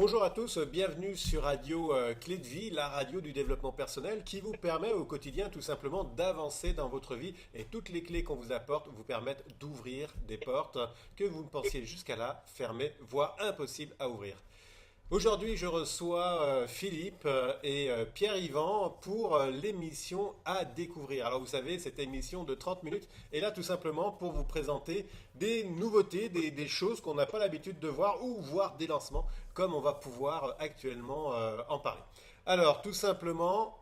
Bonjour à tous, bienvenue sur Radio Clé de Vie, la radio du développement personnel qui vous permet au quotidien tout simplement d'avancer dans votre vie et toutes les clés qu'on vous apporte vous permettent d'ouvrir des portes que vous ne pensiez jusqu'à là fermées, voire impossibles à ouvrir. Aujourd'hui, je reçois Philippe et Pierre-Yvan pour l'émission à découvrir. Alors, vous savez, cette émission de 30 minutes est là tout simplement pour vous présenter des nouveautés, des choses qu'on n'a pas l'habitude de voir ou voir des lancements, comme on va pouvoir actuellement en parler. Alors, tout simplement,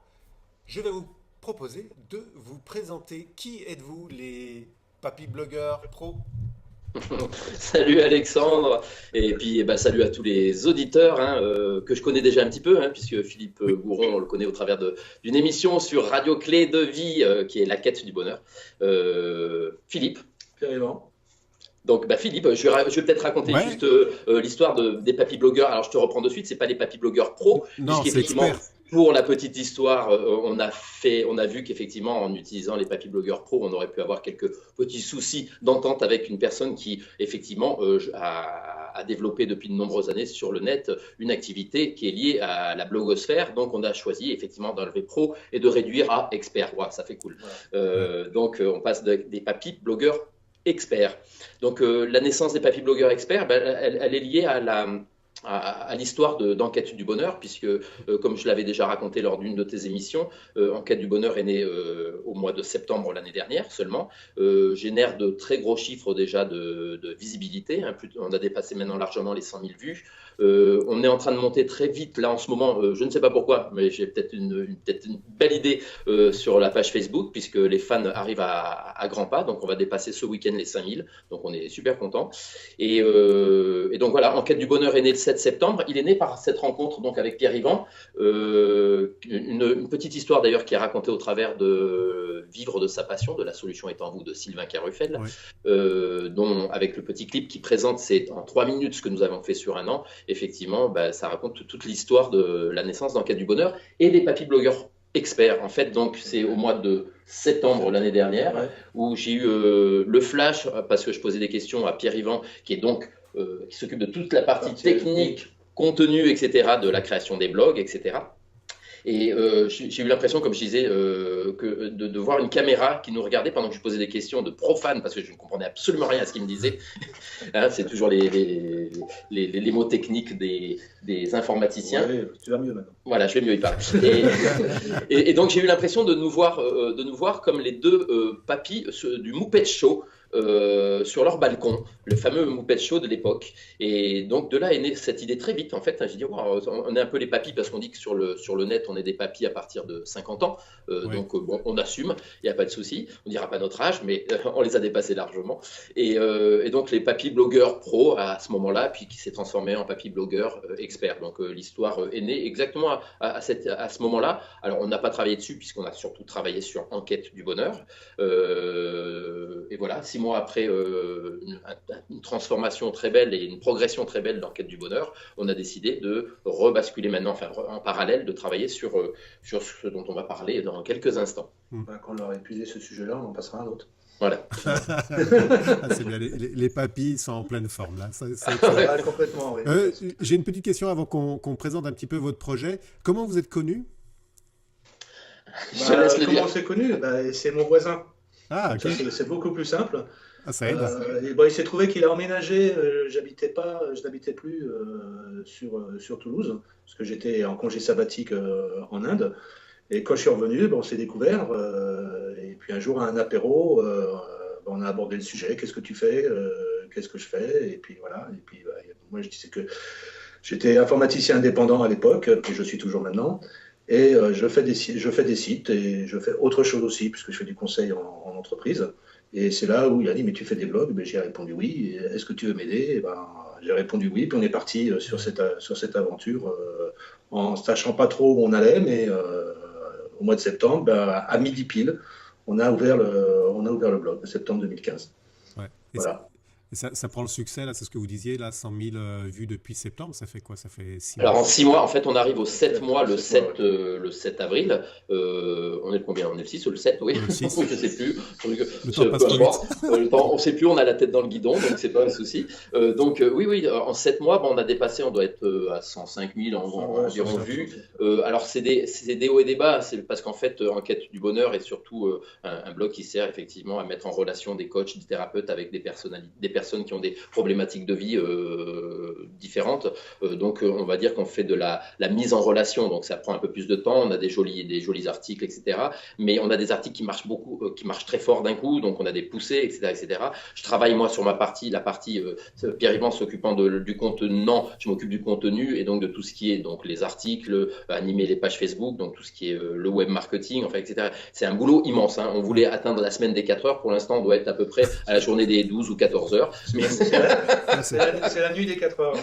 je vais vous proposer de vous présenter. Qui êtes-vous, les papy blogueurs pro? Salut Alexandre, et puis salut à tous les auditeurs que je connais déjà un petit peu, puisque Philippe Oui. Gouron, on le connaît au travers d'une émission sur Radio Clé de Vie, qui est la quête du bonheur. Philippe. Pierre-Yvan. Donc Philippe, je vais peut-être raconter Ouais. juste l'histoire des papy blogueurs. Alors je te reprends de suite, c'est pas les papy blogueurs pro, Non, c'est puisqu'effectivement, expert. pour la petite histoire, on a vu qu'effectivement, en utilisant les papy blogueurs pro, on aurait pu avoir quelques petits soucis d'entente avec une personne qui, effectivement, a développé depuis de nombreuses années sur le net une activité qui est liée à la blogosphère. Donc, on a choisi effectivement d'enlever pro et de réduire à expert. Wow, ça fait cool. Donc, on passe des papy blogueurs experts. Donc, la naissance des papy blogueurs experts, elle est liée à l'histoire d'Enquête du Bonheur, puisque, comme je l'avais déjà raconté lors d'une de tes émissions, Enquête du Bonheur est née au mois de septembre l'année dernière seulement, génère de très gros chiffres déjà de visibilité, on a dépassé maintenant largement les 100 000 vues. On est en train de monter très vite là en ce moment, je ne sais pas pourquoi, mais j'ai peut-être une belle idée sur la page Facebook, puisque les fans arrivent à grands pas, donc on va dépasser ce week-end les 5000, donc on est super content. Et donc voilà, Enquête du Bonheur est né le 7 septembre. Il est né par cette rencontre donc avec Pierre-Yvan. Une petite histoire d'ailleurs qui est racontée au travers de Vivre de sa passion, de La solution est en vous de Sylvain Caruffel, Oui. dont avec le petit clip qui présente, c'est en 3 minutes ce que nous avons fait sur un an. Effectivement, ça raconte toute l'histoire de la naissance d'Enquête du Bonheur et des papy blogueurs experts. En fait, donc c'est au mois de septembre l'année dernière où j'ai eu le flash parce que je posais des questions à Pierre-Yvan qui s'occupe de toute la partie technique, contenu, etc., de la création des blogs, etc. Et j'ai eu l'impression, comme je disais, de voir une caméra qui nous regardait pendant que je posais des questions de profane, parce que je ne comprenais absolument rien à ce qu'il me disait. C'est toujours les mots techniques des informaticiens. Ouais, tu vas mieux maintenant. Voilà, je vais mieux y parler. Et donc j'ai eu l'impression de nous voir comme les deux papys du Muppet Show, sur leur balcon, le fameux Muppet Show de l'époque. Et donc de là est née cette idée très vite en fait. J'ai dit wow, on est un peu les papys parce qu'on dit que sur le net on est des papys à partir de 50 ans. Ouais. Donc bon, on assume, il n'y a pas de souci. On dira pas notre âge, mais on les a dépassés largement. Et donc les papy blogueurs pro à ce moment-là, puis qui s'est transformé en papy blogueur expert. Donc l'histoire est née exactement à ce moment-là. Alors on n'a pas travaillé dessus puisqu'on a surtout travaillé sur Enquête du Bonheur. Et voilà, 6 mois après une transformation très belle et une progression très belle d'Enquête du Bonheur, on a décidé de rebasculer maintenant, enfin en parallèle, de travailler sur ce dont on va parler dans quelques instants. Quand on aura épuisé ce sujet-là, on en passera à un autre. Voilà. Ah, c'est bien, les papys sont en pleine forme là. C'est excellent. Ah, complètement, oui. J'ai une petite question avant qu'on présente un petit peu votre projet. Comment vous êtes connu? Je te laisse le Comment dire. on s'est connus? C'est mon voisin. Ah, Donc ok. ça, c'est beaucoup plus simple. Ah, ça aide. Il s'est trouvé qu'il a emménagé. Je n'habitais plus sur Toulouse, parce que j'étais en congé sabbatique en Inde. Et quand je suis revenu, on s'est découvert. Et puis un jour, à un apéro, on a abordé le sujet. Qu'est-ce que tu fais? Qu'est-ce que je fais? Et puis voilà. Et puis moi, je disais que j'étais informaticien indépendant à l'époque, et je suis toujours maintenant. Et je fais des sites et je fais autre chose aussi, puisque je fais du conseil en entreprise. Et c'est là où il a dit, mais tu fais des blogs? J'ai répondu oui. Et est-ce que tu veux m'aider? J'ai répondu oui. Puis on est parti sur cette aventure en sachant pas trop où on allait, mais au mois de septembre, à midi pile, on a ouvert le blog, septembre 2015. Ouais. Voilà. Et ça prend le succès, là, c'est ce que vous disiez, là, 100 000 vues depuis septembre, ça fait quoi? Ça fait 6 Alors mois. en 6 mois, en fait, on arrive au 7 mois, le 7 mois, 7, le 7 avril. On est le combien? On est le 6 ou le 7? Oui, Le oui, 6. je sais plus. Le temps passe Peu trop vite. importe. Le temps, on sait plus, on a la tête dans le guidon, donc c'est pas un souci. Oui, oui, en 7 mois, bon, on a dépassé, on doit être à 105 000 ouais, environ 105, vues. 107. Alors c'est des hauts et des bas, c'est parce qu'en fait, Enquête du bonheur est surtout un blog qui sert effectivement à mettre en relation des coachs, des thérapeutes avec des personnes qui ont des problématiques de vie différentes. On va dire qu'on fait de la mise en relation, donc ça prend un peu plus de temps. On a des jolis articles, etc. Mais on a des articles qui marchent beaucoup, qui marchent très fort d'un coup, donc on a des poussées, etc., etc. Je travaille moi sur la partie Pierre-Yvan s'occupant du contenu. Non, je m'occupe du contenu et donc de tout ce qui est donc les articles, animer les pages Facebook, donc tout ce qui est le web marketing, enfin, etc. C'est un boulot immense. Hein. On voulait atteindre la semaine des 4 heures. Pour l'instant, on doit être à peu près à la journée des 12 ou 14 heures. Mais C'est la nuit des 4 heures. Ouais,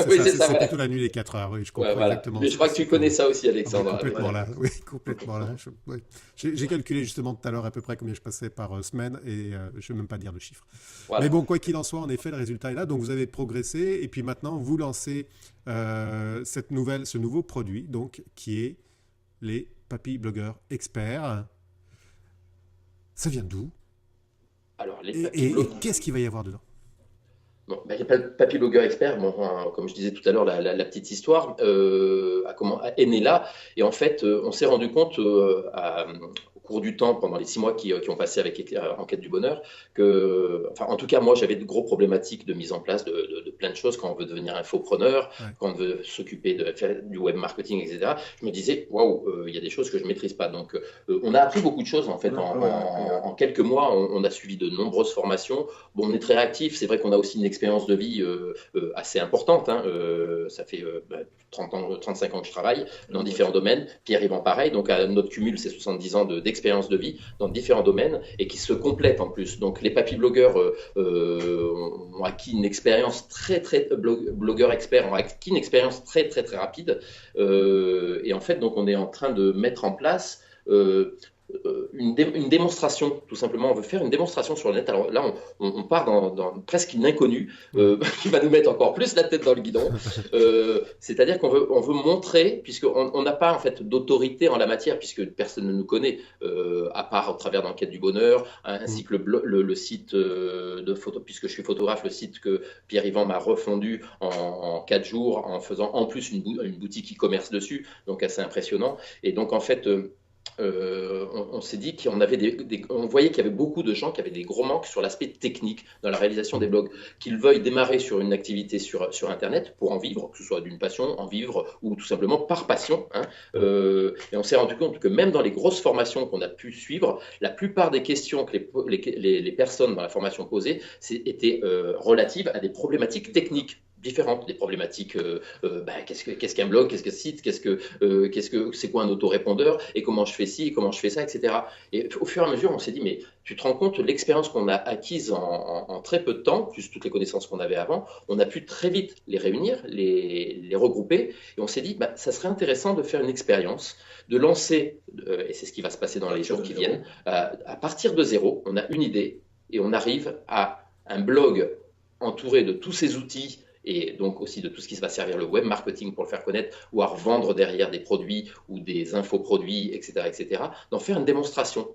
oui, ça, c'est ça. c'est Voilà. plutôt la nuit des 4 heures, oui, je Ouais, comprends voilà. exactement. Mais je crois que tu connais ça aussi, Alexandre. Complètement Voilà. là, oui, complètement là. Ouais. J'ai calculé justement tout à l'heure à peu près combien je passais par semaine et je ne vais même pas dire le chiffre. Mais Voilà. bon, quoi qu'il en soit, en effet, le résultat est là. Donc vous avez progressé et puis maintenant vous lancez ce nouveau produit, donc qui est les Papy Blogueurs Experts. Ça vient d'où? Alors, les et, papy et- et blogs. qu'est-ce qu'il va y avoir dedans? Bon, ben, les papy blogueurs experts, bon, comme je disais tout à l'heure, la petite histoire est née là. Et en fait, on s'est rendu compte au cours du temps, pendant les 6 mois qui ont passé avec Enquête du bonheur, enfin, en tout cas, moi, j'avais de gros problématiques de mise en place de plein de choses quand on veut devenir infopreneur, Ouais. quand on veut s'occuper de faire du web marketing, etc. Je me disais, waouh, il y a des choses que je maîtrise pas. Donc, on a appris beaucoup de choses en fait. En quelques mois, on a suivi de nombreuses formations. Bon, on est très réactif. C'est vrai qu'on a aussi une expérience de vie assez importante. Hein. Ça fait 30 ans, 35 ans que je travaille dans différents domaines. Pierre-Yvan, pareil. Donc, à notre cumul, c'est 70 ans d'expérience de vie dans différents domaines et qui se complètent en plus. Donc, les papy-blogueurs ont acquis une expérience blogueurs experts ont acquis une expérience très, très, très rapide. Et en fait, donc, on est en train de mettre en place une démonstration, tout simplement. On veut faire une démonstration sur le net. Alors là, on part dans presque une inconnue qui va nous mettre encore plus la tête dans le guidon. C'est-à-dire qu'on veut montrer, puisqu'on n'a pas en fait d'autorité en la matière, puisque personne ne nous connaît, à part au travers d'Enquête du bonheur, ainsi que le site de photo, puisque je suis photographe, le site que Pierre-Yvan m'a refondu en 4 jours, en faisant en plus une boutique e-commerce dessus, donc assez impressionnant. Et donc en fait, on s'est dit qu'on avait on voyait qu'il y avait beaucoup de gens qui avaient des gros manques sur l'aspect technique dans la réalisation des blogs, qu'ils veuillent démarrer sur une activité sur Internet pour en vivre, que ce soit d'une passion, en vivre ou tout simplement par passion. Hein. Et on s'est rendu compte que même dans les grosses formations qu'on a pu suivre, la plupart des questions que les personnes dans la formation posaient étaient relatives à des problématiques techniques différentes, des problématiques, qu'est-ce qu'un blog, qu'est-ce que site, c'est quoi un autorépondeur, et comment je fais ci, et comment je fais ça, etc. Et au fur et à mesure, on s'est dit, mais tu te rends compte de l'expérience qu'on a acquise en très peu de temps, plus toutes les connaissances qu'on avait avant, on a pu très vite les réunir, les regrouper, et on s'est dit, ça serait intéressant de faire une expérience, de lancer, et c'est ce qui va se passer dans les jours qui viennent, à partir de zéro, on a une idée, et on arrive à un blog entouré de tous ces outils et donc aussi de tout ce qui va servir le web marketing pour le faire connaître ou à revendre derrière des produits ou des infoproduits, etc., d'en faire une démonstration,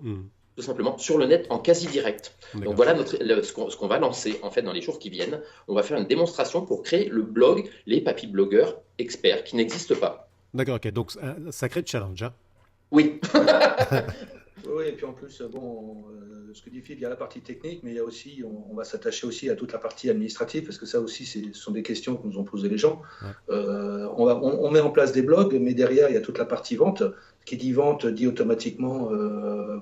tout simplement, sur le net en quasi direct. Donc voilà ce qu'on va lancer en fait dans les jours qui viennent. On va faire une démonstration pour créer le blog Les Papy Blogueurs Experts qui n'existe pas. D'accord, ok. Donc un sacré challenge, hein. Oui. Oui, et puis en plus, ce que dit Philippe, il y a la partie technique, mais il y a aussi, on va s'attacher aussi à toute la partie administrative, parce que ça aussi, ce sont des questions que nous ont posées les gens. Ouais. On met en place des blogs, mais derrière, il y a toute la partie vente. Qui dit vente dit automatiquement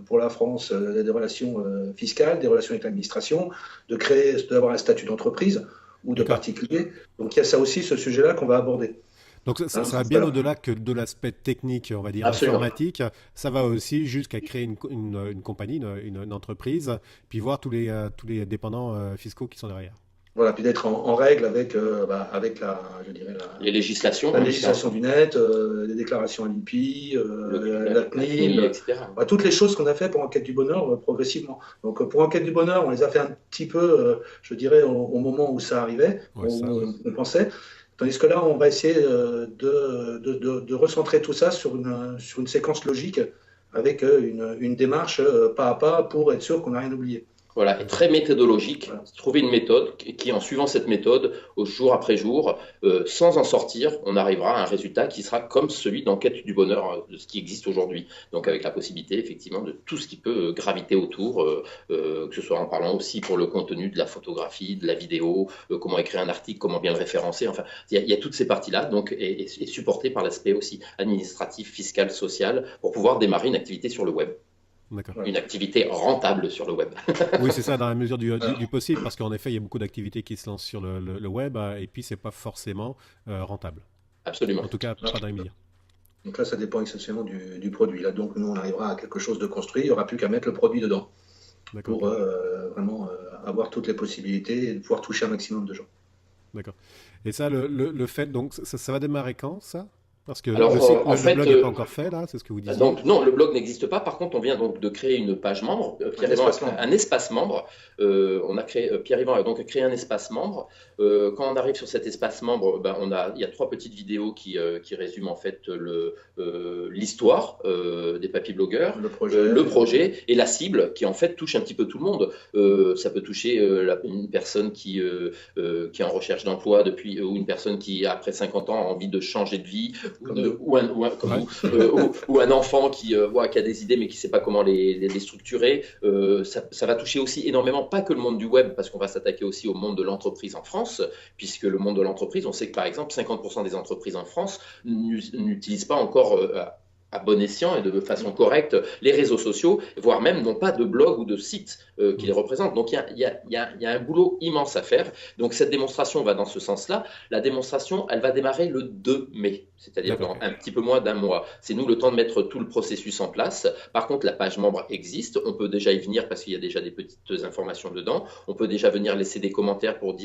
pour la France des relations fiscales, des relations avec l'administration, d'avoir un statut d'entreprise ou de particulier. Donc il y a ça aussi, ce sujet-là qu'on va aborder. Donc ça va bien au-delà que de l'aspect technique, on va dire, absolument, informatique. Ça va aussi jusqu'à créer une compagnie, une entreprise, puis voir tous les dépendants fiscaux qui sont derrière. Voilà, puis d'être en règle avec je dirais Les législations, la législation du net, les déclarations à l'INPI, la CNIL, etc. toutes les choses qu'on a fait pour Enquête du Bonheur progressivement. Donc pour Enquête du Bonheur, on les a fait un petit peu, je dirais, au moment où ça arrivait, on pensait. Tandis que là, on va essayer de recentrer tout ça sur une séquence logique avec une démarche pas à pas pour être sûr qu'on n'a rien oublié. Voilà, et très méthodologique, trouver une méthode qui, en suivant cette méthode, jour après jour, sans en sortir, on arrivera à un résultat qui sera comme celui d'Enquête du Bonheur, de ce qui existe aujourd'hui. Donc avec la possibilité, effectivement, de tout ce qui peut graviter autour, que ce soit en parlant aussi pour le contenu de la photographie, de la vidéo, comment écrire un article, comment bien le référencer, enfin, il y a toutes ces parties-là, donc, et supporté par l'aspect aussi administratif, fiscal, social, pour pouvoir démarrer une activité sur le web. Une activité rentable sur le web. Oui, c'est ça, dans la mesure du possible, parce qu'en effet, il y a beaucoup d'activités qui se lancent sur le web, et puis c'est pas forcément rentable. Absolument. En tout cas, pas dans les médias. Donc là, ça dépend essentiellement du produit. Là, donc nous, on arrivera à quelque chose de construit, il n'y aura plus qu'à mettre le produit dedans pour vraiment avoir toutes les possibilités et pouvoir toucher un maximum de gens. D'accord. Et ça, le fait, donc, ça va démarrer quand, ça ? Parce que Alors, le blog n'est pas encore fait, là, c'est ce que vous disiez. Donc, non, le blog n'existe pas. Par contre, on vient donc de créer une page membre. Un espace membre. On a créé, Pierre-Yvan a donc créé un espace membre. Quand on arrive sur cet espace membre, il y a 3 petites vidéos qui résument en fait l'histoire des papy blogueurs, le projet et la cible qui en fait touche un petit peu tout le monde. Ça peut toucher une personne qui est en recherche d'emploi depuis, ou une personne qui, après 50 ans, a envie de changer de vie. Ou un enfant qui a des idées mais qui ne sait pas comment les structurer. Ça va toucher aussi énormément, pas que le monde du web, parce qu'on va s'attaquer aussi au monde de l'entreprise en France, puisque le monde de l'entreprise, on sait que par exemple 50% des entreprises en France n'utilisent pas encore à bon escient et de façon correcte les réseaux sociaux, voire même n'ont pas de blog ou de site qui les représentent. Donc il y a un boulot immense à faire. Donc cette démonstration va dans ce sens-là. La démonstration, elle va démarrer le 2 mai, c'est-à-dire dans un petit peu moins d'un mois. C'est nous le temps de mettre tout le processus en place. Par contre, la page membre existe. On peut déjà y venir parce qu'il y a déjà des petites informations dedans. On peut déjà venir laisser des commentaires pour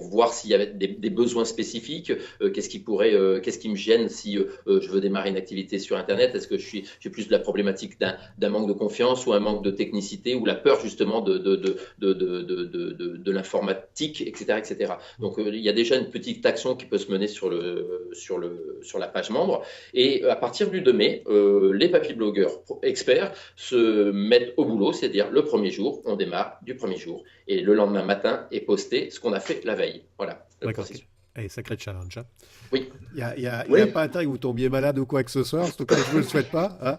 voir s'il y avait des besoins spécifiques. Qu'est-ce qui me gêne si je veux démarrer une activité sur Internet? Est-ce que j'ai plus de la problématique d'un manque de confiance ou un manque de technicité ou la peur justement de l'informatique, etc., etc. Donc il y a déjà une petite action qui peut se mener sur la page membre. Et à partir du 2 mai, les papy blogueurs experts se mettent au boulot, c'est-à-dire le premier jour, on démarre du premier jour et le lendemain matin est posté ce qu'on a fait la veille. Voilà. D'accord. Sacré challenge. Hein. Oui. Il n'y a pas intérêt que vous tombiez malade ou quoi que ce soit. En tout cas, je ne le souhaite pas. Hein.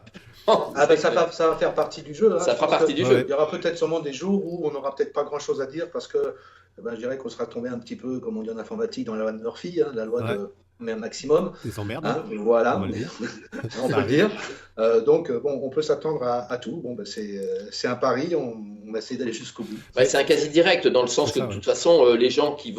Ça va faire partie du jeu. Hein. Ça fera partie du jeu. Il y aura peut-être sûrement des jours où on n'aura peut-être pas grand-chose à dire parce que je dirais qu'on sera tombé un petit peu, comme on dit en informatique, dans la loi de Murphy, la loi de maximum. Des emmerdes. Hein, voilà, on peut le dire. Donc, on peut s'attendre à tout. C'est un pari, on va essayer d'aller jusqu'au bout. C'est un quasi direct, dans le sens que de toute façon, les gens qui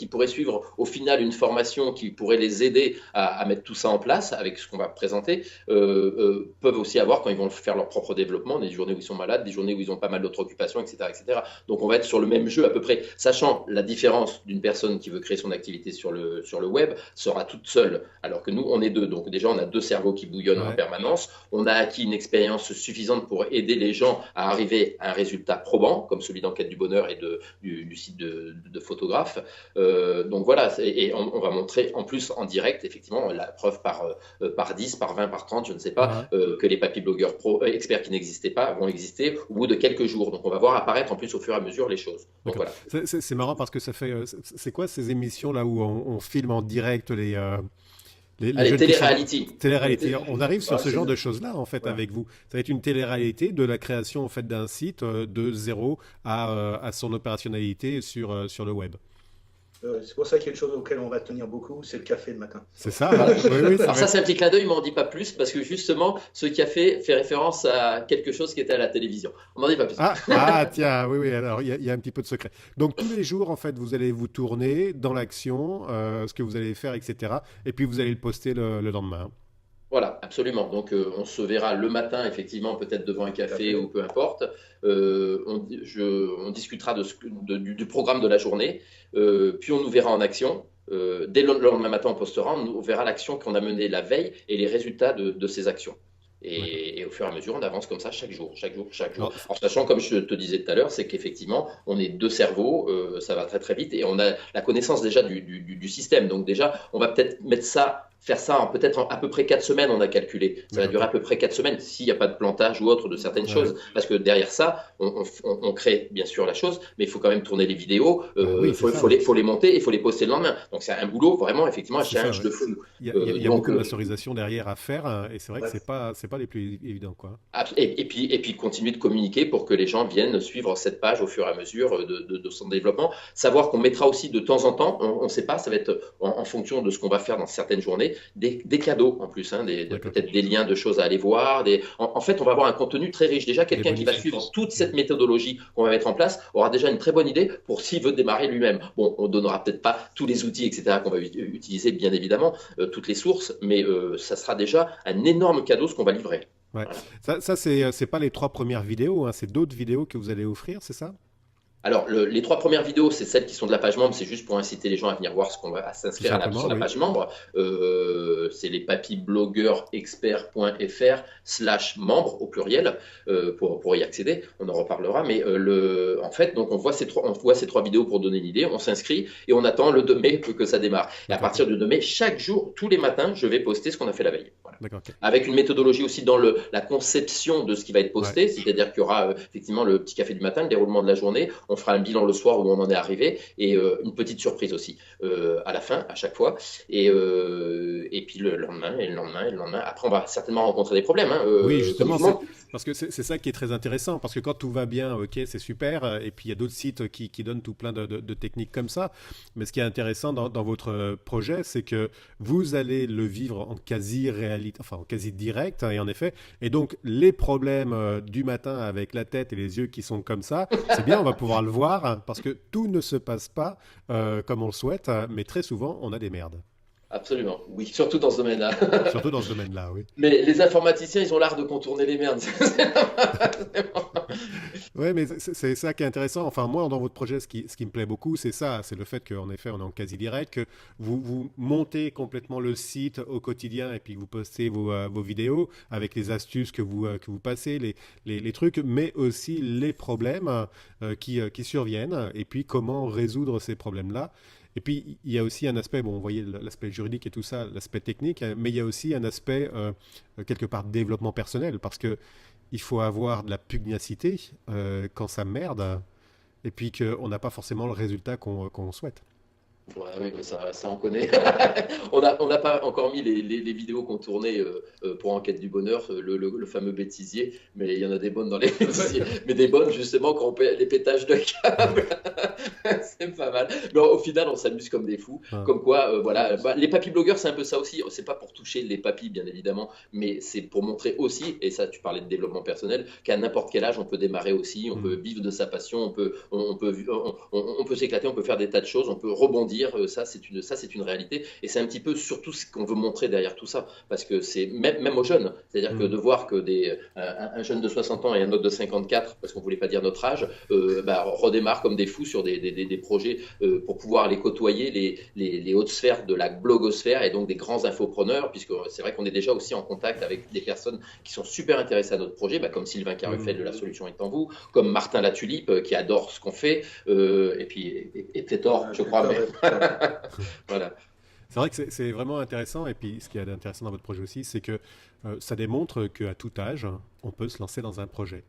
pourraient suivre au final une formation qui pourrait les aider à mettre tout ça en place, avec ce qu'on va présenter, peuvent aussi avoir, quand ils vont faire leur propre développement, des journées où ils sont malades, des journées où ils ont pas mal d'autres occupations, etc., etc. Donc, on va être sur le même jeu à peu près, sachant la différence d'une personne qui veut créer son activité sur le web sera toute seule, alors que nous, on est 2. Donc déjà, on a 2 cerveaux qui bouillonnent en permanence. On a acquis une expérience suffisante pour aider les gens à arriver à un résultat probant, comme celui d'Enquête du Bonheur et du site de photographe. Donc voilà, et on va montrer en plus en direct, effectivement, la preuve par 10, par 20, par 30, je ne sais pas, que les papy blogueurs experts qui n'existaient pas vont exister au bout de quelques jours. Donc on va voir apparaître en plus au fur et à mesure les choses. Donc, voilà. C'est marrant parce que ça fait... C'est quoi ces émissions là où on filme en direct les télé-réalité. On arrive sur ce genre de choses-là, en fait, avec vous. Ça va être une télé-réalité de la création, en fait, d'un site de zéro à son opérationnalité sur le web. C'est pour ça qu'il y a une chose auquel on va tenir beaucoup, c'est le café le matin. C'est ça. Oui, alors ça, c'est un petit clin d'œil, mais on n'en dit pas plus, parce que justement, ce café fait référence à quelque chose qui était à la télévision. On n'en dit pas plus. Tiens, oui, alors il y a un petit peu de secret. Donc tous les jours, en fait, vous allez vous tourner dans l'action, ce que vous allez faire, etc. Et puis vous allez le poster le lendemain. Voilà, Absolument. Donc, on se verra le matin, effectivement, peut-être devant un Tout à café fait. ou peu importe. On discutera du programme de la journée, puis on nous verra en action. Dès le lendemain matin, on postera, on verra l'action qu'on a menée la veille et les résultats de ces actions. D'accord. Et au fur et à mesure, on avance comme ça chaque jour, chaque jour, chaque jour. Alors, En sachant, comme je te disais tout à l'heure, c'est qu'effectivement, on est deux cerveaux, ça va très très vite et on a la connaissance déjà du système. Donc déjà, on va peut-être faire ça en peut-être à peu près 4 semaines, on a calculé. Ça va durer à peu près 4 semaines s'il n'y a pas de plantage ou autre de certaines choses. Parce que derrière ça, on crée bien sûr la chose, mais il faut quand même tourner les vidéos, oui, c'est ça, oui. faut les monter et il faut les poster le lendemain. Donc c'est un boulot vraiment, effectivement, un C'est ça, challenge ouais. de fou. Il y a Donc, beaucoup de masterisation derrière à faire, hein, et c'est vrai que Ouais. c'est pas les plus évidents, quoi. et puis continuer de communiquer pour que les gens viennent suivre cette page au fur et à mesure de son développement. Savoir qu'on mettra aussi de temps en temps, on ne sait pas, ça va être en fonction de ce qu'on va faire dans certaines journées, des cadeaux en plus, hein, D'accord. peut-être des liens de choses à aller voir. En fait, on va avoir un contenu très riche. Déjà, quelqu'un qui va bonus. suivre toute cette méthodologie qu'on va mettre en place aura déjà une très bonne idée pour s'il veut démarrer lui-même. Bon, on donnera peut-être pas tous les outils, etc., qu'on va utiliser, bien évidemment, toutes les sources, mais ça sera déjà un énorme cadeau ce qu'on va livrer. Ouais. Voilà. Ça c'est pas les 3 premières vidéos, hein, c'est d'autres vidéos que vous allez offrir, c'est ça? Alors, les 3 premières vidéos, c'est celles qui sont de la page membre, c'est juste pour inciter les gens à venir voir à Tout s'inscrire simplement, sur la oui. page membre. C'est les papyblogueursexpert.fr/membre au pluriel pour y accéder. On en reparlera. Mais en fait, donc on voit ces 3 vidéos pour donner une idée. On s'inscrit et on attend le 2 mai que ça démarre. Et à D'accord, partir du 2 mai, chaque jour, tous les matins, je vais poster ce qu'on a fait la veille. Voilà. d'accord, ok. Avec une méthodologie aussi dans la conception de ce qui va être posté, c'est-à-dire qu'il y aura effectivement le petit café du matin, le déroulement de la journée, on fera un bilan le soir où on en est arrivé et une petite surprise aussi à la fin, à chaque fois. Et puis le lendemain, et le lendemain, et le lendemain. Après, on va certainement rencontrer des problèmes. Oui, Comme justement, tout le monde. parce que c'est ça qui est très intéressant, parce que quand tout va bien, ok, c'est super, et puis il y a d'autres sites qui donnent tout plein de techniques comme ça, mais ce qui est intéressant dans votre projet, c'est que vous allez le vivre en quasi-réalité, enfin en quasi-direct, hein, et en effet, et donc les problèmes du matin avec la tête et les yeux qui sont comme ça, c'est bien, on va pouvoir le voir, hein, parce que tout ne se passe pas comme on le souhaite, hein, mais très souvent, on a des merdes, Absolument, oui, surtout dans ce domaine-là. surtout dans ce domaine-là, oui. Mais les informaticiens, ils ont l'art de contourner les merdes. Ouais, mais c'est ça qui est intéressant. Enfin, moi, dans votre projet, ce qui me plaît beaucoup, c'est ça. C'est le fait qu'en effet, on est en quasi direct, que vous montez complètement le site au quotidien et puis vous postez vos vidéos avec les astuces que vous passez, les trucs, mais aussi les problèmes qui surviennent et puis comment résoudre ces problèmes-là. Et puis, il y a aussi un aspect, bon, vous voyez l'aspect juridique et tout ça, l'aspect technique, hein, mais il y a aussi un aspect, quelque part, développement personnel, parce que il faut avoir de la pugnacité quand ça merde, et puis qu'on n'a pas forcément le résultat qu'on souhaite. Ouais, oui, mais ça on connaît. On n'a pas encore mis les vidéos qu'on tournait pour Enquête du Bonheur, le fameux bêtisier, mais il y en a des bonnes dans les bêtisiers. Mais des bonnes, justement, quand on fait les pétages de câbles. C'est pas mal. Mais au final, on s'amuse comme des fous. Ouais. Comme quoi, voilà. Bah, les papy-blogueurs, c'est un peu ça aussi. C'est pas pour toucher les papys, bien évidemment, mais c'est pour montrer aussi, et ça, tu parlais de développement personnel, qu'à n'importe quel âge, on peut démarrer aussi, on peut vivre de sa passion, on peut s'éclater, on peut faire des tas de choses, on peut rebondir. Ça, c'est une réalité. Et c'est un petit peu surtout ce qu'on veut montrer derrière tout ça. Parce que c'est même aux jeunes. C'est-à-dire que de voir que un jeune de 60 ans et un autre de 54, parce qu'on ne voulait pas dire notre âge, redémarrent comme des fous sur des projets pour pouvoir les côtoyer, les hautes sphères de la blogosphère et donc des grands infopreneurs, puisque c'est vrai qu'on est déjà aussi en contact avec des personnes qui sont super intéressées à notre projet, comme Sylvain Carruffel de La Solution est en vous, comme Martin Latulipe qui adore ce qu'on fait, et puis et Tétor, je crois. Mais... voilà. C'est vrai que c'est vraiment intéressant, et puis ce qui est intéressant dans votre projet aussi, c'est que ça démontre qu'à tout âge, on peut se lancer dans un projet.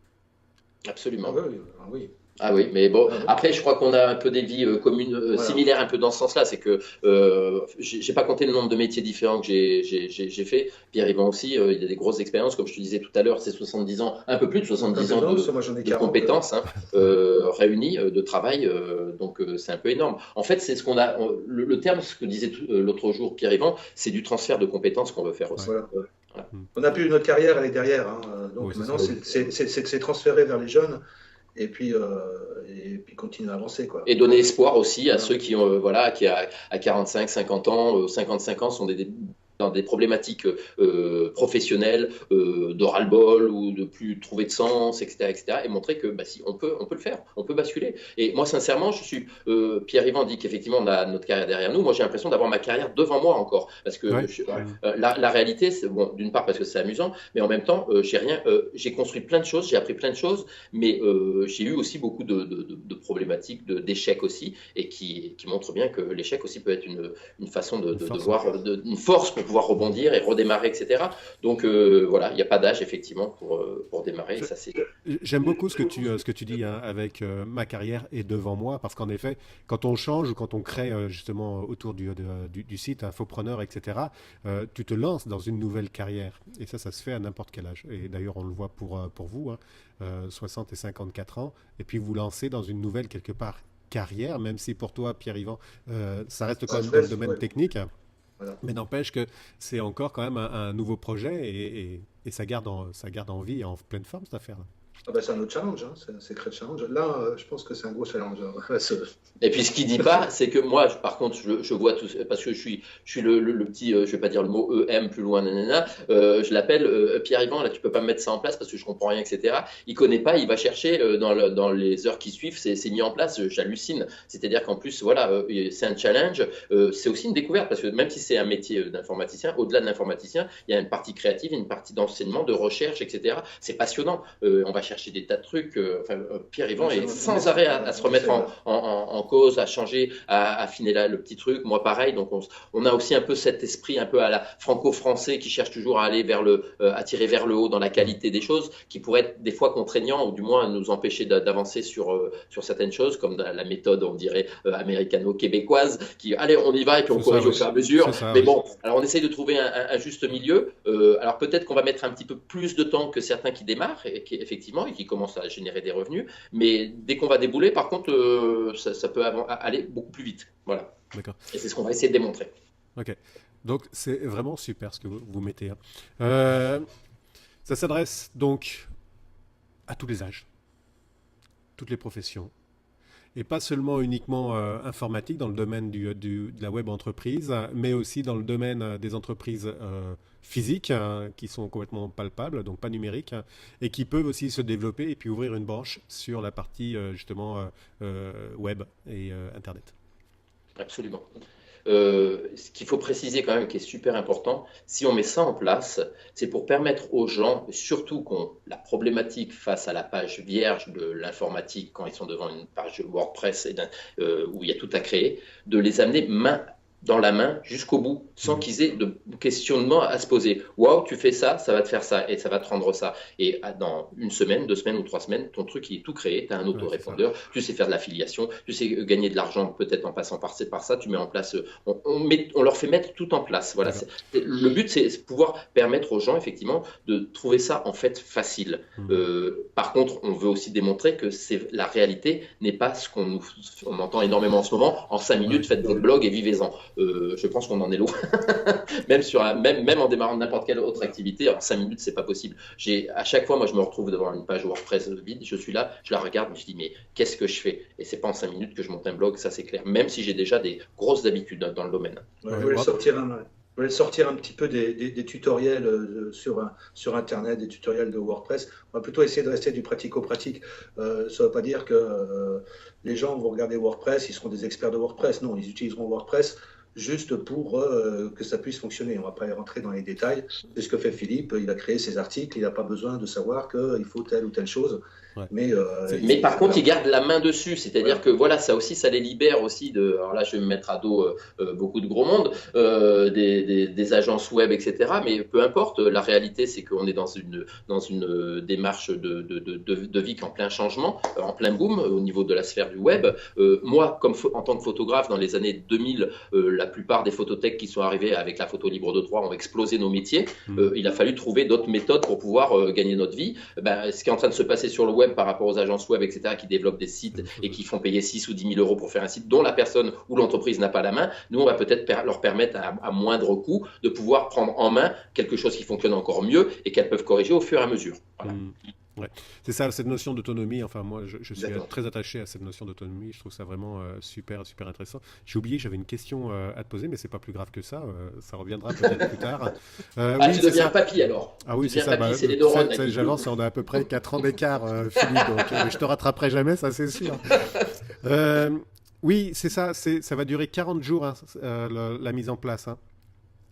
Absolument. Ah oui, ah oui. Ah oui, mais bon, Ah oui. après, je crois qu'on a un peu des vies communes, Voilà. similaires un peu dans ce sens-là. C'est que j'ai pas compté le nombre de métiers différents que j'ai fait. Pierre-Yvan aussi, il y a des grosses expériences. Comme je te disais tout à l'heure, c'est 70 ans, un peu plus de 70 ans Moi, j'en ai de 40. compétences réunies, de travail. Donc, c'est un peu énorme. En fait, c'est ce qu'on a. Le terme, ce que disait l'autre jour Pierre-Yvan, c'est du transfert de compétences qu'on veut faire aussi. Voilà. Voilà. On n'a plus notre carrière, elle est derrière. Hein. Donc Oui, c'est maintenant, ça. c'est transféré vers les jeunes et puis continuer à avancer, quoi. Et donner espoir aussi à Voilà. ceux qui ont, voilà, qui à 45, 50 ans, 55 ans sont dans des problématiques professionnelles, de ras-le-bol ou de plus trouver de sens, etc., et montrer que si, on peut le faire, on peut basculer. Et moi, sincèrement, Pierre-Yvan dit qu'effectivement, on a notre carrière derrière nous. Moi, j'ai l'impression d'avoir ma carrière devant moi encore. Parce que la réalité, c'est, bon, d'une part parce que c'est amusant, mais en même temps, j'ai construit plein de choses, j'ai appris plein de choses, mais j'ai eu aussi beaucoup de problématiques, d'échecs aussi, et qui montrent bien que l'échec aussi peut être une façon de voir, une force pour pouvoir rebondir et redémarrer, etc. Donc voilà, il n'y a pas d'âge effectivement pour démarrer. Ça, j'aime beaucoup ce que tu dis avec ma carrière est devant moi, parce qu'en effet, quand on change ou quand on crée justement autour du site infopreneur, etc., tu te lances dans une nouvelle carrière. Et ça se fait à n'importe quel âge. Et d'ailleurs, on le voit pour vous, 60 et 54 ans, et puis vous lancez dans une nouvelle quelque part carrière, même si pour toi, Pierre-Yvan, ça reste quand même dans le domaine technique. Voilà. Mais n'empêche que c'est encore quand même un nouveau projet et ça garde en vie et en pleine forme cette affaire-là. Ah ben, c'est un autre challenge, c'est un secret challenge. Là, je pense que c'est un gros challenge. Et puis ce qu'il dit pas, c'est que moi, par contre, je vois tout, parce que je suis le petit, je vais pas dire le mot EM plus loin, nanana, je l'appelle Pierre-Yvan, là tu peux pas me mettre ça en place parce que je comprends rien, etc. Il connaît pas, il va chercher dans les heures qui suivent, c'est mis en place, j'hallucine. C'est-à-dire qu'en plus, voilà, c'est un challenge, c'est aussi une découverte parce que même si c'est un métier d'informaticien, au-delà de l'informaticien, il y a une partie créative, une partie d'enseignement, de recherche, etc. C'est passionnant. On va chercher des tas de trucs. Pierre-Yvan est sans arrêt à se remettre en cause, à changer, à affiner le petit truc. Moi, pareil. Donc, on a aussi un peu cet esprit un peu à la franco-français qui cherche toujours à aller à tirer vers le haut dans la qualité des choses, qui pourrait être des fois contraignant ou du moins nous empêcher d'avancer sur certaines choses, comme la méthode, on dirait, américano-québécoise, qui, allez, on y va et puis on corrige au fur et à mesure. Mais bon, alors on essaye de trouver un juste milieu. Alors peut-être qu'on va mettre un petit peu plus de temps que certains qui démarrent, et effectivement, et qui commencent à générer des revenus. Mais dès qu'on va débouler, par contre, ça peut aller beaucoup plus vite. Voilà. D'accord. Et c'est ce qu'on va essayer de démontrer. Ok. Donc, c'est vraiment super ce que vous mettez. Ça s'adresse donc à tous les âges, toutes les professions. Et pas seulement uniquement informatique dans le domaine de la web entreprise, mais aussi dans le domaine des entreprises physiques qui sont complètement palpables, donc pas numériques, et qui peuvent aussi se développer et puis ouvrir une branche sur la partie justement web et Internet. Absolument. Ce qu'il faut préciser quand même, qui est super important, si on met ça en place, c'est pour permettre aux gens, surtout la problématique face à la page vierge de l'informatique, quand ils sont devant une page WordPress où il y a tout à créer, de les amener main dans la main jusqu'au bout, sans qu'ils aient de questionnement à se poser. Waouh, tu fais ça, ça va te faire ça, et ça va te rendre ça. Et dans une semaine, 2 semaines ou 3 semaines, ton truc il est tout créé, tu as un autorépondeur, tu sais faire de l'affiliation, tu sais gagner de l'argent peut-être en passant par ça, tu mets en place, on leur fait mettre tout en place. Voilà. Le but, c'est de pouvoir permettre aux gens, effectivement, de trouver ça en fait facile. Par contre, on veut aussi démontrer que la réalité n'est pas ce qu'on entend énormément en ce moment, en 5 minutes, faites votre blog et vivez-en. Je pense qu'on en est loin. même en démarrant n'importe quelle autre activité, en 5 minutes, c'est pas possible. À chaque fois, moi, je me retrouve devant une page WordPress vide, je suis là, je la regarde, je dis, mais qu'est-ce que je fais? Et c'est pas en 5 minutes que je monte un blog, ça c'est clair, même si j'ai déjà des grosses habitudes dans le domaine. Je voulais sortir un petit peu des tutoriels sur Internet, des tutoriels de WordPress. On va plutôt essayer de rester du pratico-pratique. Ça ne veut pas dire que les gens vont regarder WordPress, ils seront des experts de WordPress. Non, ils utiliseront WordPress juste pour que ça puisse fonctionner. On ne va pas y rentrer dans les détails. C'est ce que fait Philippe. Il a créé ses articles. Il n'a pas besoin de savoir qu'il faut telle ou telle chose. Ouais. Mais par contre, ils gardent la main dessus, c'est-à-dire que voilà, ça aussi, ça les libère aussi alors là, je vais me mettre à dos beaucoup de gros monde, des agences web, etc. Mais peu importe, la réalité, c'est qu'on est dans une démarche de vie qui est en plein changement, en plein boom au niveau de la sphère du web. Moi, en tant que photographe, dans les années 2000, la plupart des phototechs qui sont arrivés avec la photo libre de droit ont explosé nos métiers. Il a fallu trouver d'autres méthodes pour pouvoir gagner notre vie. Ce qui est en train de se passer sur le web par rapport aux agences web, etc., qui développent des sites et qui font payer 6 ou 10 000 euros pour faire un site dont la personne ou l'entreprise n'a pas la main, nous, on va peut-être leur permettre à moindre coût de pouvoir prendre en main quelque chose qui fonctionne encore mieux et qu'elles peuvent corriger au fur et à mesure. Voilà. Ouais. C'est ça, cette notion d'autonomie. Enfin, moi, je suis Exactement. très attaché à cette notion d'autonomie. Je trouve ça vraiment super, super intéressant. J'ai oublié, j'avais une question à te poser, mais c'est pas plus grave que ça. Ça reviendra peut-être plus tard. Ah, Oui, tu c'est deviens ça. papy alors. Ah Tu oui, c'est deviens ça. papy, Bah, c'est les neurones là, qui jouent. j'avance, on a à peu près 4 ans d'écart, Philippe. Donc, je te rattraperai jamais, ça c'est sûr. Euh, oui, c'est ça. Ça va durer 40 jours, hein, la mise en place. Hein.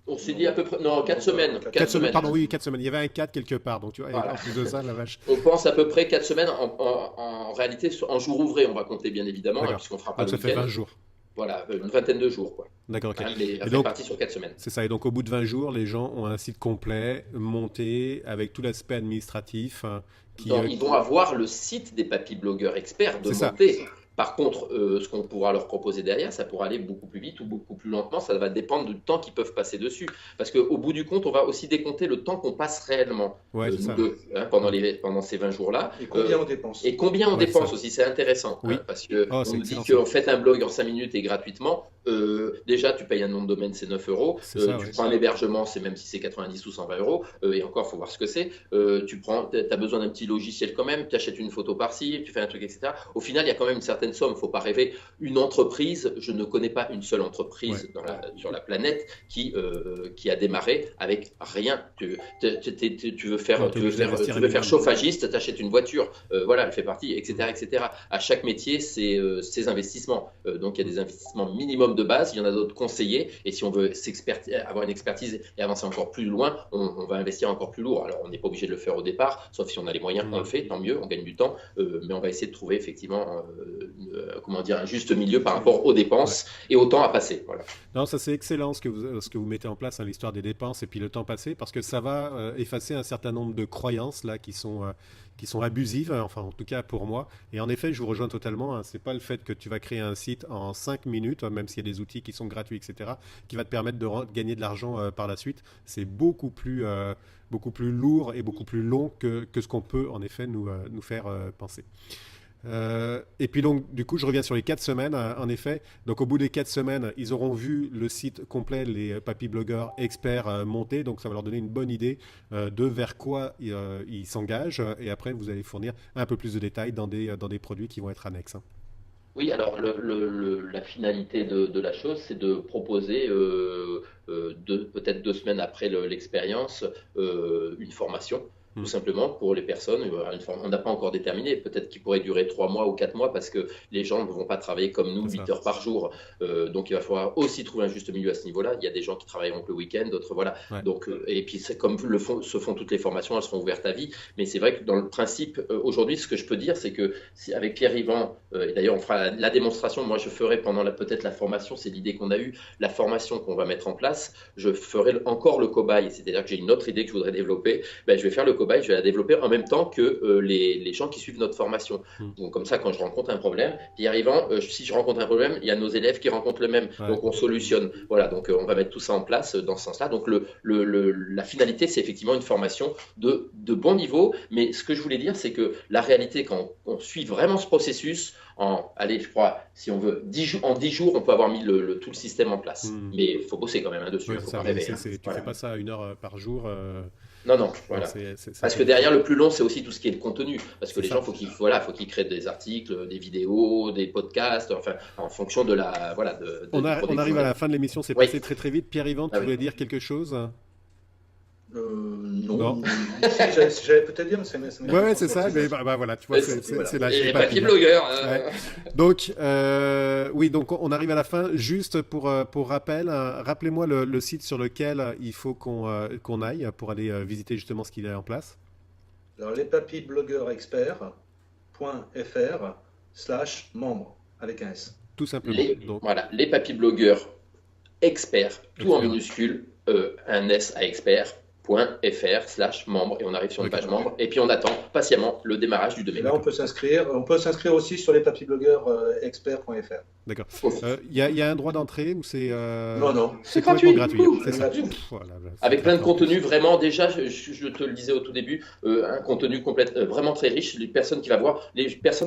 On s'est dit à peu près, non, 4 semaines. 4 Quatre semaines, semaines. pardon, oui, 4 semaines. Il y avait un 4 quelque part. Donc, tu vois, et en Voilà. plus de ça, la vache. On pense à peu près 4 semaines. En réalité, en jour ouvré, on va compter bien évidemment, hein, D'accord. puisqu'on ne fera pas Donc, le ça fait week-end. 20 jours. Voilà, une vingtaine de jours, quoi. D'accord, ok. Hein, il est Et donc, réparti sur 4 semaines. c'est ça. Et donc, au bout de 20 jours, les gens ont un site complet, monté, avec tout l'aspect administratif, hein, qui, Ils vont avoir le site des papy blogueurs experts de c'est ça. monter. Par contre, ce qu'on pourra leur proposer derrière, ça pourra aller beaucoup plus vite ou beaucoup plus lentement. Ça va dépendre du temps qu'ils peuvent passer dessus. Parce qu'au bout du compte, on va aussi décompter le temps qu'on passe réellement, Ouais, c'est nous ça. deux, hein, pendant ces 20 jours-là. Et combien on dépense? Et combien on Ouais, c'est dépense ça. aussi, c'est intéressant. Oui. Hein, parce que Oh, on c'est nous dit excellent ça. que fait un blog en 5 minutes et gratuitement. Déjà, tu payes un nom de domaine, c'est 9 euros. C'est ça, Tu ouais. prends un hébergement, c'est même si c'est 90 ou 120 euros. Et encore, il faut voir ce que c'est. Tu as besoin d'un petit logiciel quand même. Tu achètes une photo par-ci, tu fais un truc, etc. Au final, il y a quand même une certaine somme. Il ne faut pas rêver. Une entreprise, je ne connais pas une seule entreprise Ouais. sur la planète qui a démarré avec rien. Tu veux faire, Non, t'es obligé d'investir tu un veux faire minimum. chauffagiste, tu achètes une voiture. Voilà, elle fait partie, etc., etc. À chaque métier, c'est ses investissements. Donc, il y a des investissements minimum de base. Il y en a d'autres conseillés. Et si on veut avoir une expertise et avancer encore plus loin, on va investir encore plus lourd. Alors, on n'est pas obligé de le faire au départ, sauf si on a les moyens, on le fait, tant mieux, on gagne du temps. Mais on va essayer de trouver effectivement, comment dire, un juste milieu par rapport aux dépenses et au temps à passer. Voilà. Non, ça c'est excellent ce que vous mettez en place, hein, l'histoire des dépenses et puis le temps passé, parce que ça va effacer un certain nombre de croyances là qui sont abusives, hein, enfin en tout cas pour moi. Et en effet, je vous rejoins totalement. Hein, c'est pas le fait que tu vas créer un site en 5 minutes, hein, même s'il y a des outils qui sont gratuits, etc., qui va te permettre de gagner de l'argent par la suite. C'est beaucoup plus lourd et beaucoup plus long que ce qu'on peut en effet nous faire penser. Et puis donc, du coup, je reviens sur les 4 semaines, en effet. Donc, au bout des 4 semaines, ils auront vu le site complet, les papy blogueurs experts monter. Donc, ça va leur donner une bonne idée de vers quoi ils s'engagent. Et après, vous allez fournir un peu plus de détails dans des produits qui vont être annexes. Hein. Oui, alors la finalité de la chose, c'est de proposer peut-être 2 semaines après l'expérience une formation, tout Hmm. simplement pour les personnes. On n'a pas encore déterminé, peut-être qu'il pourrait durer 3 mois ou 4 mois parce que les gens ne vont pas travailler comme nous C'est 8 ça. heures par jour. Donc il va falloir aussi trouver un juste milieu à ce niveau-là. Il y a des gens qui travailleront que le week-end, d'autres voilà. Ouais. Donc, et puis comme se font toutes les formations, elles seront ouvertes à vie. Mais c'est vrai que dans le principe, aujourd'hui, ce que je peux dire, c'est que si, avec Pierre-Yvan, et d'ailleurs on fera la démonstration, moi je ferai pendant peut-être la formation, c'est l'idée qu'on a eue, la formation qu'on va mettre en place, je ferai encore le cobaye, c'est-à-dire que j'ai une autre idée que je voudrais développer, ben, je vais faire le cobaye, je vais la développer en même temps que les gens qui suivent notre formation. Hmm. Donc comme ça, quand je rencontre un problème, Pierre-Yvan, si je rencontre un problème, il y a nos élèves qui rencontrent le même, Ouais. donc on solutionne. Voilà, donc on va mettre tout ça en place dans ce sens-là. Donc la finalité, c'est effectivement une formation de bon niveau, mais ce que je voulais dire, c'est que la réalité, quand on suit vraiment ce processus, allez, je crois, si on veut, en 10 jours, on peut avoir mis tout le système en place. Hmm. Mais il faut bosser quand même dessus, Oui, il c'est faut ça. pas Mais rêver. Hein. tu Voilà. fais pas ça 1 heure par jour. Non, Donc, voilà. c'est Parce que quelque derrière, chose. le plus long, c'est aussi tout ce qui est le contenu. Parce que C'est les ça. gens, faut qu'ils créent des articles, des vidéos, des podcasts, enfin, en fonction de On du produit arrive qu'on à a. la fin de l'émission, c'est Oui. passé très très vite. Pierre-Yvan, tu Ah oui. voulais dire quelque chose? Non. Non. J'allais peut-être dire, mais ça m'est Ouais, c'est ça. Mais bah, voilà, tu vois, Ouais, voilà. c'est là. Et c'est les pas papiers pire. blogueurs. Ouais. Donc, oui, donc on arrive à la fin. Juste pour rappel, rappelez-moi le site sur lequel il faut qu'on aille pour aller visiter justement ce qu'il y a en place. Alors, lespapyblogueursexperts.fr/membre avec un S. Tout simplement. Donc, Les papiers blogueurs experts, tout en Expert. minuscule, un S à expert.fr/membre, et on arrive sur une page membre, et puis on attend patiemment le démarrage du Et domaine. là, on peut s'inscrire. On peut s'inscrire aussi sur lespapyblogueursexperts.fr. d'accord. Ouf. Il y a un droit d'entrée ou c'est Non. c'est gratuit. complètement gratuit. Ouf, C'est ça. gratuit. Voilà, c'est Avec plein de d'accord. contenu, vraiment, déjà, je te le disais au tout début, un contenu vraiment très riche. Les personnes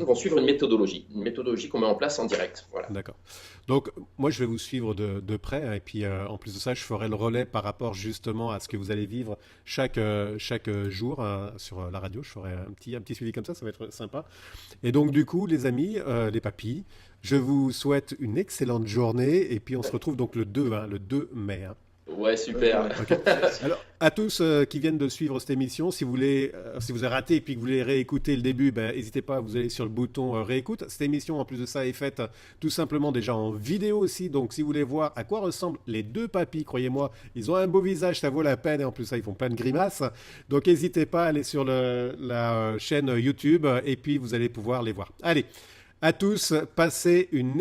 vont suivre une méthodologie qu'on met en place en direct. Voilà. D'accord. Donc, moi, je vais vous suivre de près, hein, et puis en plus de ça, je ferai le relais par rapport justement à ce que vous allez vivre suivre chaque jour sur la radio. Je ferai un petit suivi comme ça va être sympa. Et donc, du coup, les amis, les papis, je vous souhaite une excellente journée. Et puis, on se retrouve donc le 2 mai. Hein. Ouais, super. Okay. Alors, à tous qui viennent de suivre cette émission, si vous avez raté et puis que vous voulez réécouter le début, n'hésitez pas, vous allez sur le bouton réécoute. Cette émission, en plus de ça, est faite tout simplement déjà en vidéo aussi. Donc, si vous voulez voir à quoi ressemblent les deux papis, croyez-moi, ils ont un beau visage, ça vaut la peine. Et en plus, ça, ils font plein de grimaces. Donc, n'hésitez pas à aller sur la chaîne YouTube et puis vous allez pouvoir les voir. Allez, à tous, passez une